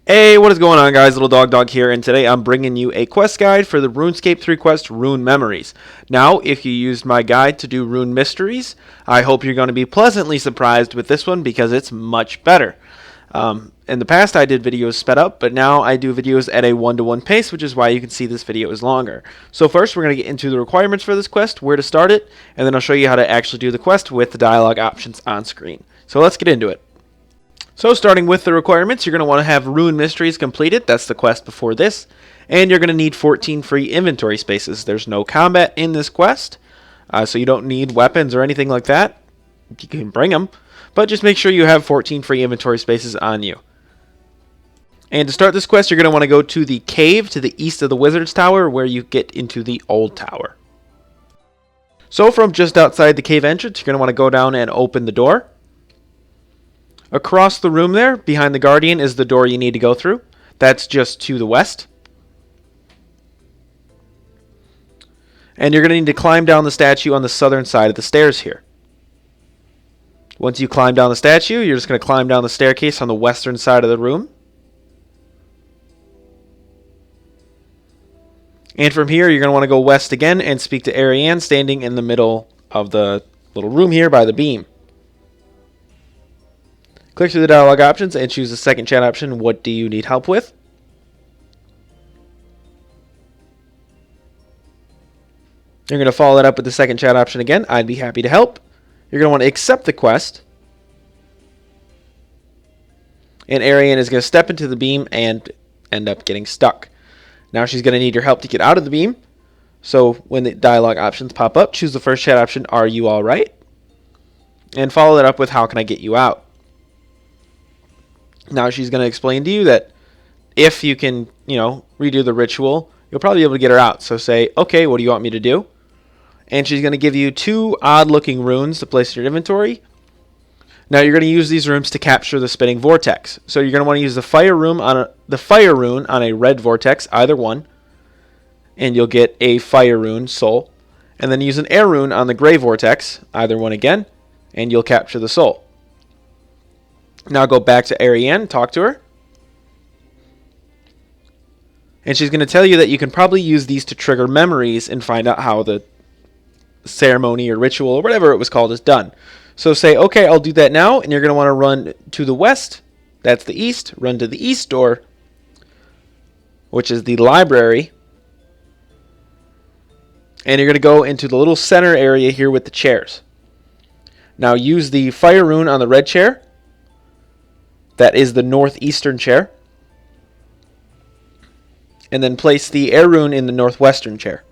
Hey, what is going on, guys? Little Dog here, and today I'm bringing you a quest guide for the RuneScape 3 quest, Rune Memories. Now, if you used my guide to do Rune Mysteries, I hope you're going to be pleasantly surprised with this one because it's much better. In the past, I did videos sped up, but now I do videos at a 1-to-1 pace, which is why you can see this video is longer. So first, we're going to get into the requirements for this quest, where to start it, and then I'll show you how to actually do the quest with the dialogue options on screen. So let's get into it. So starting with the requirements, you're going to want to have Rune Mysteries completed. That's the quest before this. And you're going to need 14 free inventory spaces. There's no combat in this quest, so you don't need weapons or anything like that. You can bring them, but just make sure you have 14 free inventory spaces on you. And to start this quest, you're going to want to go to the cave to the east of the Wizard's Tower, where you get into the Old Tower. So from just outside the cave entrance, you're going to want to go down and open the door. Across the room there, behind the Guardian, is the door you need to go through. That's just to the west. And you're going to need to climb down the statue on the southern side of the stairs here. Once you climb down the statue, you're just going to climb down the staircase on the western side of the room. And from here, you're going to want to go west again and speak to Ariane, standing in the middle of the little room here by the beam. Click through the dialogue options and choose the second chat option, what do you need help with? You're going to follow that up with the second chat option again, I'd be happy to help. You're going to want to accept the quest. And Ariane is going to step into the beam and end up getting stuck. Now she's going to need your help to get out of the beam. So when the dialogue options pop up, choose the first chat option, are you alright? And follow that up with how can I get you out? Now she's going to explain to you that if you can, redo the ritual, you'll probably be able to get her out. So say, okay, what do you want me to do? And she's going to give you 2 odd-looking runes to place in your inventory. Now you're going to use these runes to capture the spinning vortex. So you're going to want to use the Fire Rune on a red vortex, either one, and you'll get a Fire Rune soul. And then use an Air Rune on the gray vortex, either one again, and you'll capture the soul. Now go back to Ariane, talk to her. And she's going to tell you that you can probably use these to trigger memories and find out how the ceremony or ritual or whatever it was called is done. So say, okay, I'll do that now. And you're going to want to run to the west. That's the east. Run to the east door, which is the library. And you're going to go into the little center area here with the chairs. Now use the Fire Rune on the red chair. That is the northeastern chair. And then place the Air Rune in the northwestern chair.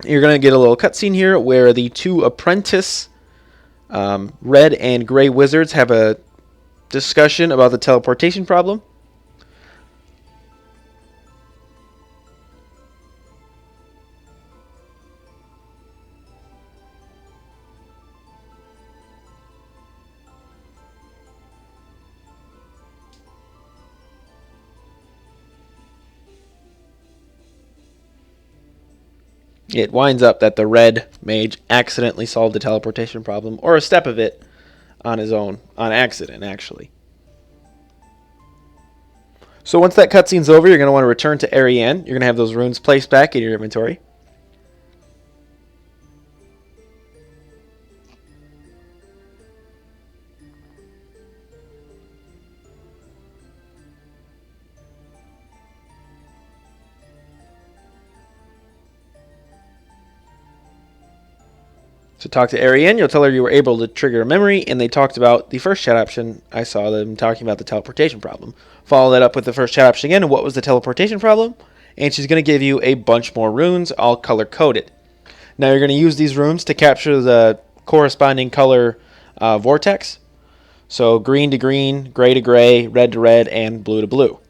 You're going to get a little cutscene here where the 2 apprentice red and gray wizards have a discussion about the teleportation problem. It winds up that the red mage accidentally solved the teleportation problem, or a step of it, on his own, on accident, actually. So once that cutscene's over, you're going to want to return to Ariane. You're going to have those runes placed back in your inventory. So talk to Ariane, you'll tell her you were able to trigger a memory, and they talked about the first chat option. I saw them talking about the teleportation problem. Follow that up with the first chat option again, and what was the teleportation problem? And she's going to give you a bunch more runes, all color-coded. Now you're going to use these runes to capture the corresponding color vortex. So green to green, gray to gray, red to red, and blue to blue.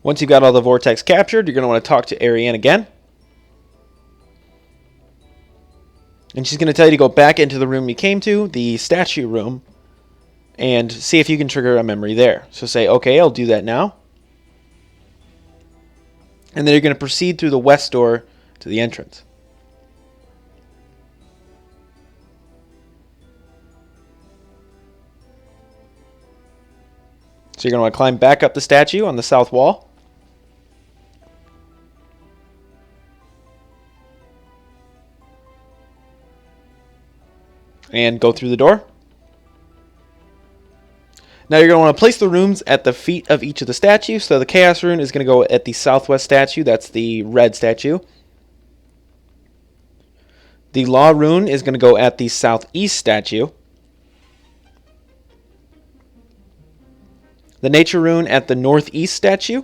Once you've got all the vortex captured, you're going to want to talk to Ariane again. And she's going to tell you to go back into the room you came to, the statue room, and see if you can trigger a memory there. So say, okay, I'll do that now. And then you're going to proceed through the west door to the entrance. So you're going to want to climb back up the statue on the south wall. And go through the door. Now you're going to want to place the runes at the feet of each of the statues. So the Chaos Rune is going to go at the southwest statue. That's the red statue. The Law Rune is going to go at the southeast statue. The Nature Rune at the northeast statue.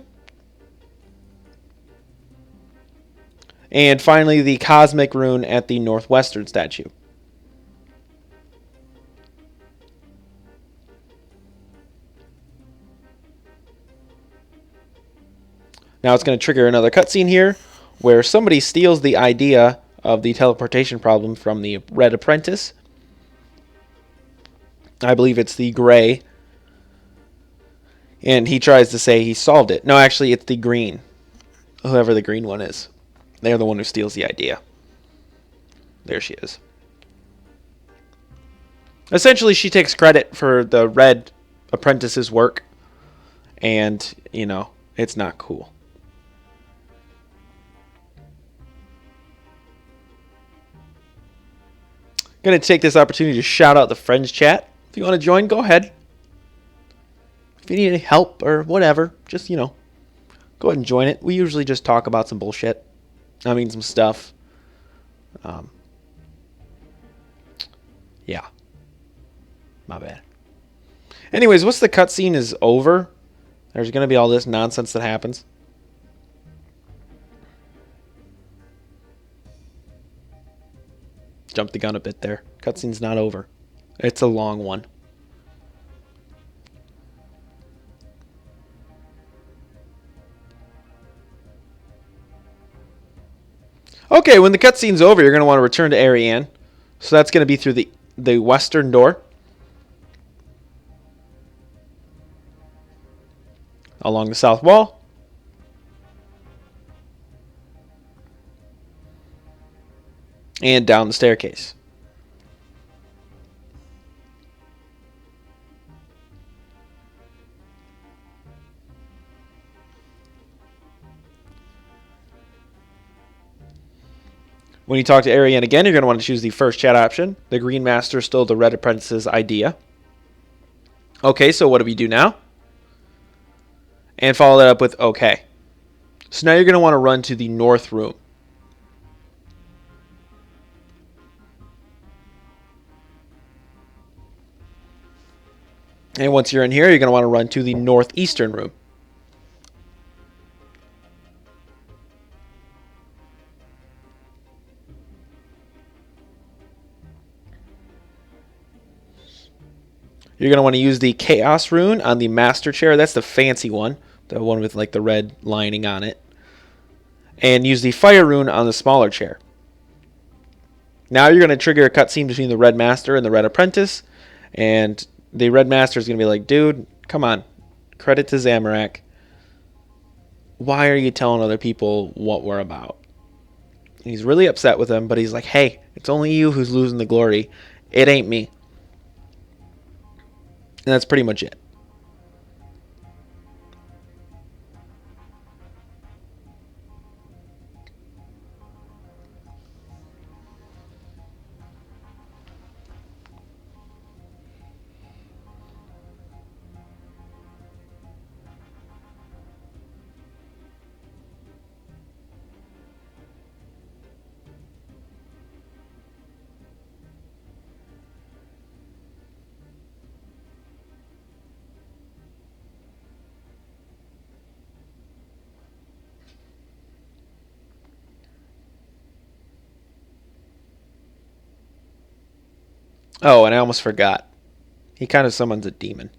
And finally, the Cosmic Rune at the northwestern statue. Now it's going to trigger another cutscene here where somebody steals the idea of the teleportation problem from the red apprentice. I believe it's the gray. And he tries to say he solved it. No, actually, it's the green. Whoever the green one is. They're the one who steals the idea. There she is. Essentially, she takes credit for the red apprentice's work. And, you know, it's not cool. Going to take this opportunity to shout out the friends chat. If you want to join, go ahead. If you need any help or whatever, just, you know, go ahead and join it. We usually just talk about some bullshit. I mean, some stuff. Yeah. My bad. Anyways, once the cutscene is over, there's going to be all this nonsense that happens. Jumped the gun a bit there. Cutscene's not over. It's a long one. Okay, when the cutscene's over, you're going to want to return to Ariane. So that's going to be through the western door. Along the south wall. And down the staircase. When you talk to Ariane again, you're going to want to choose the first chat option. The green master stole the red apprentice's idea. Okay, so what do we do now? And follow that up with okay. So now you're going to want to run to the north room. And once you're in here, you're going to want to run to the northeastern room. You're going to want to use the Chaos Rune on the master chair. That's the fancy one. The one with like the red lining on it. And use the Fire Rune on the smaller chair. Now you're going to trigger a cutscene between the red master and the red apprentice. And the red master is going to be like, dude, come on. Credit to Zamorak. Why are you telling other people what we're about? He's really upset with them, but he's like, hey, it's only you who's losing the glory. It ain't me. And that's pretty much it. Oh, and I almost forgot. He kind of summons a demon.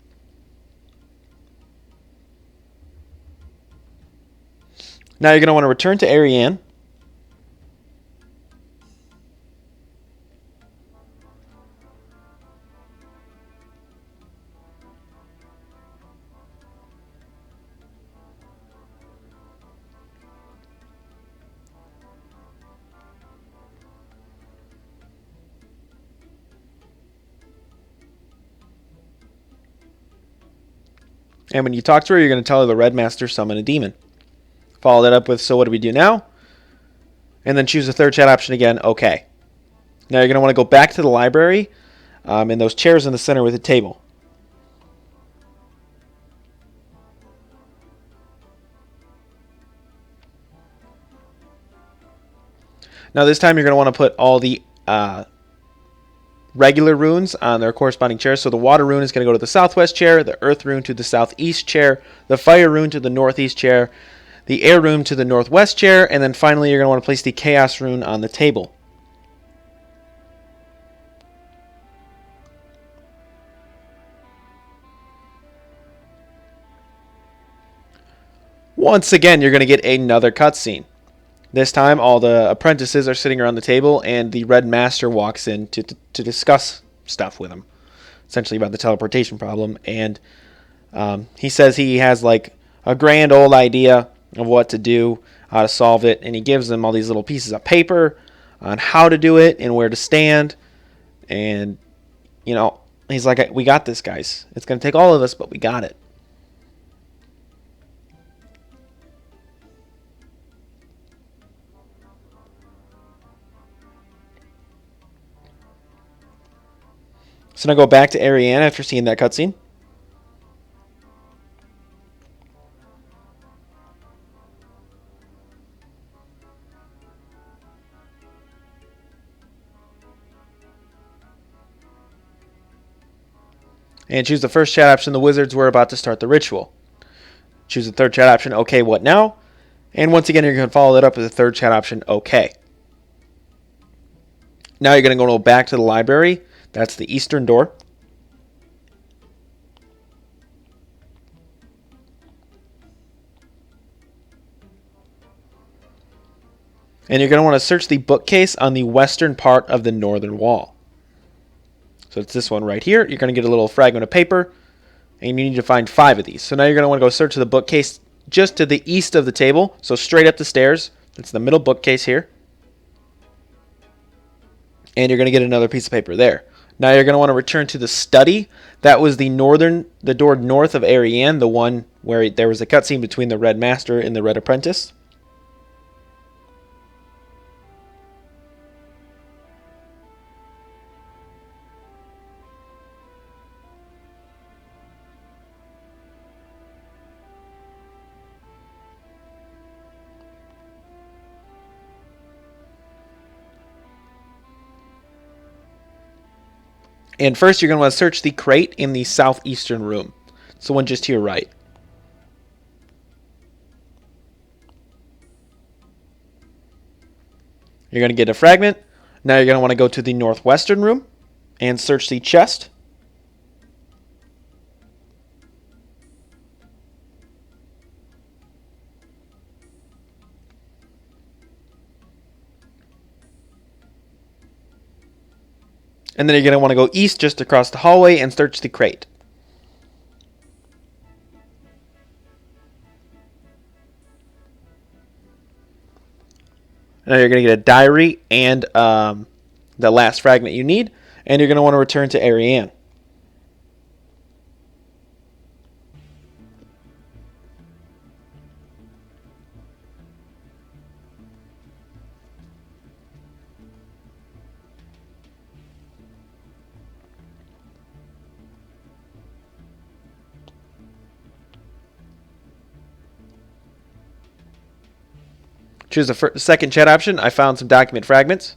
Now you're going to want to return to Ariane. And when you talk to her, you're going to tell her the Red Master summoned a demon. Follow that up with, so what do we do now? And then choose the third chat option again, okay. Now you're going to want to go back to the library and those chairs in the center with a table. Now this time you're going to want to put all the regular runes on their corresponding chairs. So the Water Rune is going to go to the southwest chair, the Earth Rune to the southeast chair, the Fire Rune to the northeast chair, the Air Rune to the northwest chair, and then finally you're going to want to place the Chaos Rune on the table. Once again, you're going to get another cutscene. This time, all the apprentices are sitting around the table, and the Red Master walks in to discuss stuff with him, essentially about the teleportation problem. And he says he has like a grand old idea of what to do, how to solve it, and he gives them all these little pieces of paper on how to do it and where to stand. And, you know, he's like, we got this, guys. It's going to take all of us, but we got it. So now go back to Ariane after seeing that cutscene. And choose the first chat option, the wizards were about to start the ritual. Choose the third chat option, okay, what now? And once again, you're going to follow that up with the third chat option, okay. Now you're going to go back to the library. That's the eastern door. And you're going to want to search the bookcase on the western part of the northern wall. So it's this one right here. You're going to get a little fragment of paper, and you need to find 5 of these. So now you're going to want to go search the bookcase just to the east of the table, so straight up the stairs. That's the middle bookcase here. And you're going to get another piece of paper there. Now you're going to want to return to the study. That was the door north of Ariane, the one where there was a cutscene between the Red Master and the Red Apprentice. And first, you're going to want to search the crate in the southeastern room. It's the one just to your right. You're going to get a fragment. Now you're going to want to go to the northwestern room and search the chest. And then you're going to want to go east just across the hallway and search the crate. Now you're going to get a diary and the last fragment you need. And you're going to want to return to Ariane. Choose the second chat option. I found some document fragments.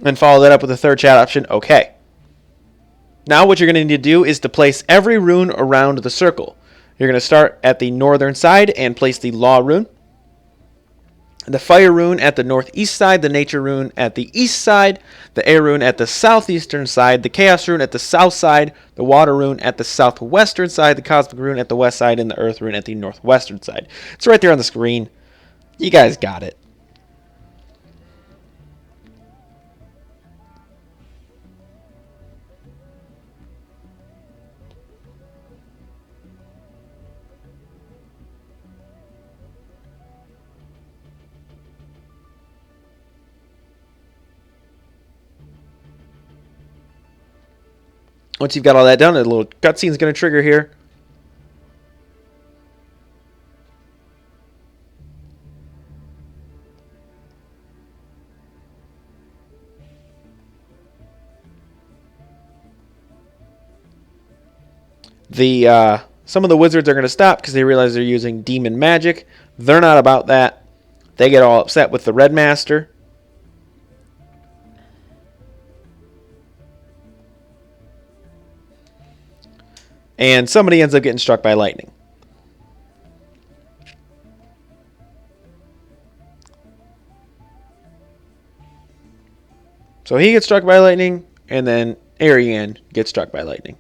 And follow that up with the third chat option, okay. Now what you're going to need to do is to place every rune around the circle. You're going to start at the northern side and place the Law Rune, the Fire Rune at the northeast side, the Nature Rune at the east side, the Air Rune at the southeastern side, the Chaos Rune at the south side, the Water Rune at the southwestern side, the Cosmic Rune at the west side, and the Earth Rune at the northwestern side. It's right there on the screen. You guys got it. Once you've got all that done, a little cutscene is going to trigger here. Some of the wizards are going to stop because they realize they're using demon magic. They're not about that. They get all upset with the Red Master. And somebody ends up getting struck by lightning. So he gets struck by lightning, and then Ariane gets struck by lightning.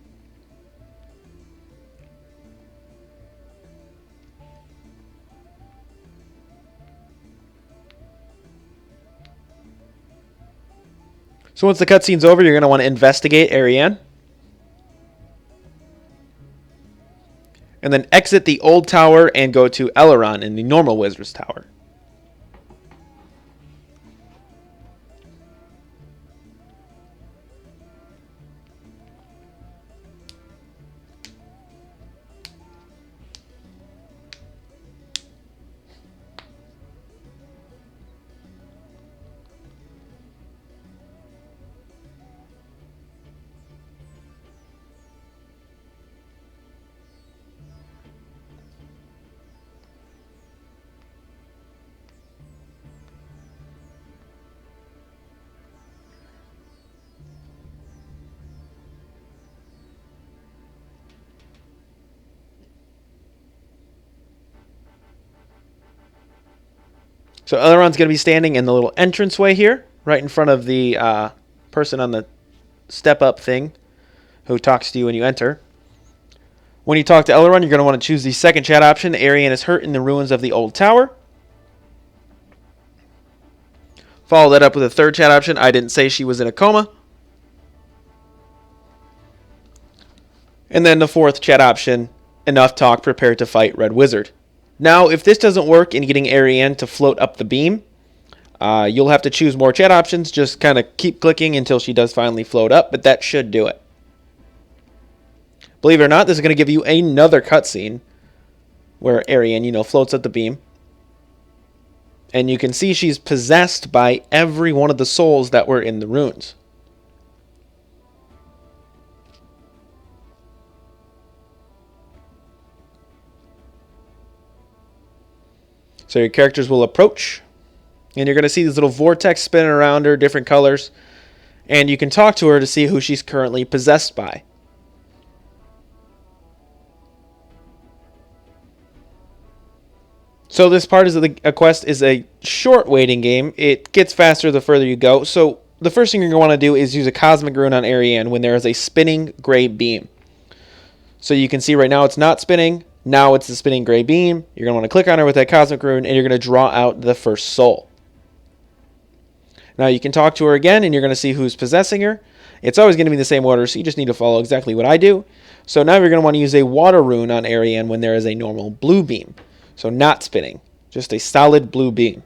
So once the cutscene's over, you're going to want to investigate Ariane. And then exit the old tower and go to Aileron in the normal Wizard's Tower. So Aileron's going to be standing in the little entranceway here, right in front of the person on the step-up thing who talks to you when you enter. When you talk to Aileron, you're going to want to choose the second chat option. Ariane is hurt in the ruins of the old tower. Follow that up with a third chat option. I didn't say she was in a coma. And then the fourth chat option. Enough talk, prepare to fight Red Wizard. Now, if this doesn't work in getting Ariane to float up the beam, you'll have to choose more chat options. Just kind of keep clicking until she does finally float up, but that should do it. Believe it or not, this is going to give you another cutscene where Ariane, floats up the beam. And you can see she's possessed by every one of the souls that were in the runes. So your characters will approach, and you're going to see these little vortex spinning around her, different colors. And you can talk to her to see who she's currently possessed by. So this part of a quest is a short waiting game. It gets faster the further you go. So the first thing you're going to want to do is use a Cosmic Rune on Ariane when there is a spinning gray beam. So you can see right now it's not spinning. Now it's the spinning gray beam. You're going to want to click on her with that Cosmic Rune, and you're going to draw out the first soul. Now you can talk to her again, and you're going to see who's possessing her. It's always going to be the same order, so you just need to follow exactly what I do. So now you're going to want to use a Water Rune on Ariane when there is a normal blue beam. So not spinning, just a solid blue beam.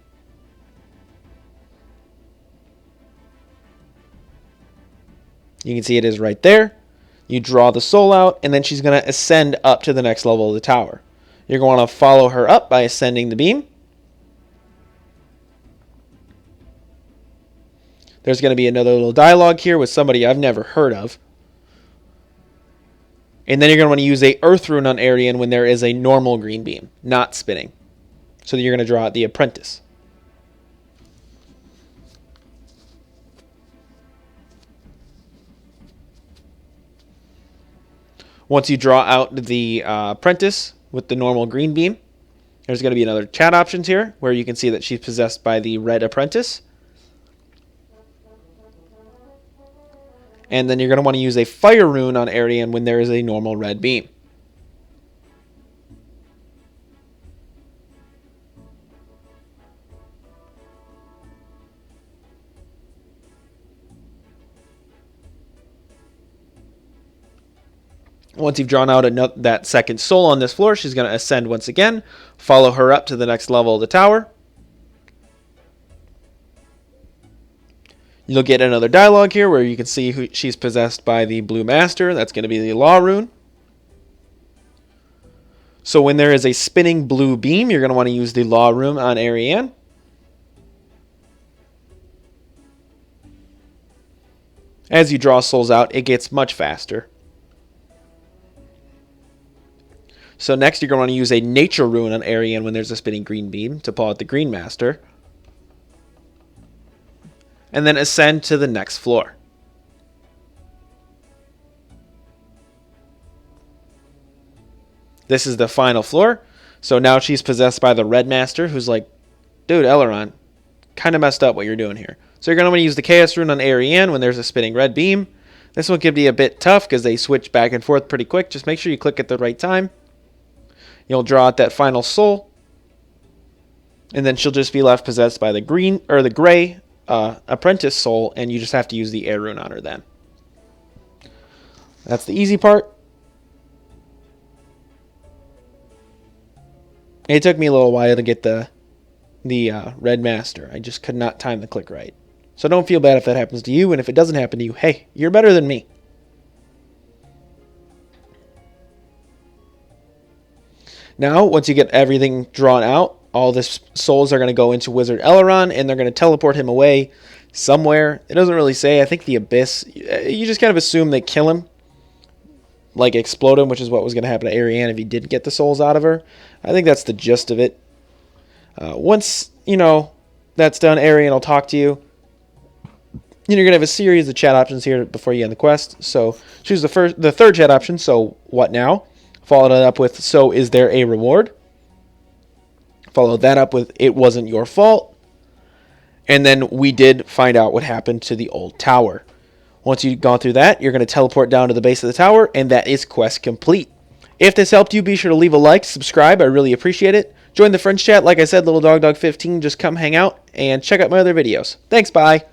You can see it is right there. You draw the soul out, and then she's going to ascend up to the next level of the tower. You're going to want to follow her up by ascending the beam. There's going to be another little dialogue here with somebody I've never heard of. And then you're going to want to use a Earth Rune on Ariane when there is a normal green beam, not spinning. So you're going to draw out the apprentice. Once you draw out the apprentice with the normal green beam, there's going to be another chat options here where you can see that she's possessed by the red apprentice. And then you're going to want to use a Fire Rune on Ariane when there is a normal red beam. Once you've drawn out that second soul on this floor, she's going to ascend once again. Follow her up to the next level of the tower. You'll get another dialogue here where you can see who she's possessed by the blue master. That's going to be the Law Rune. So when there is a spinning blue beam, you're going to want to use the Law Rune on Ariane. As you draw souls out, it gets much faster. So next, you're going to want to use a Nature Rune on Ariane when there's a spinning green beam to pull out the Green Master. And then ascend to the next floor. This is the final floor. So now she's possessed by the Red Master, who's like, dude, Aileron, kind of messed up what you're doing here. So you're going to want to use the Chaos Rune on Ariane when there's a spinning red beam. This one can be a bit tough because they switch back and forth pretty quick. Just make sure you click at the right time. You'll draw out that final soul. And then she'll just be left possessed by the green or the gray apprentice soul, and you just have to use the Air Rune on her then. That's the easy part. It took me a little while to get the Red Master. I just could not time the click right. So don't feel bad if that happens to you, and if it doesn't happen to you, hey, you're better than me. Now, once you get everything drawn out, all the souls are going to go into Wizard Aileron, and they're going to teleport him away somewhere. It doesn't really say. I think the Abyss. You just kind of assume they kill him, like explode him, which is what was going to happen to Ariane if he did get the souls out of her. I think that's the gist of it. Once, that's done, Ariane will talk to you. You're going to have a series of chat options here before you end the quest. So choose the third chat option, so what now? Follow that up with, so is there a reward? Follow that up with, it wasn't your fault. And then we did find out what happened to the old tower. Once you've gone through that, you're going to teleport down to the base of the tower, and that is quest complete. If this helped you, be sure to leave a like, subscribe. I really appreciate it. Join the friends chat. Like I said, Little Dog 15, just come hang out and check out my other videos. Thanks, bye.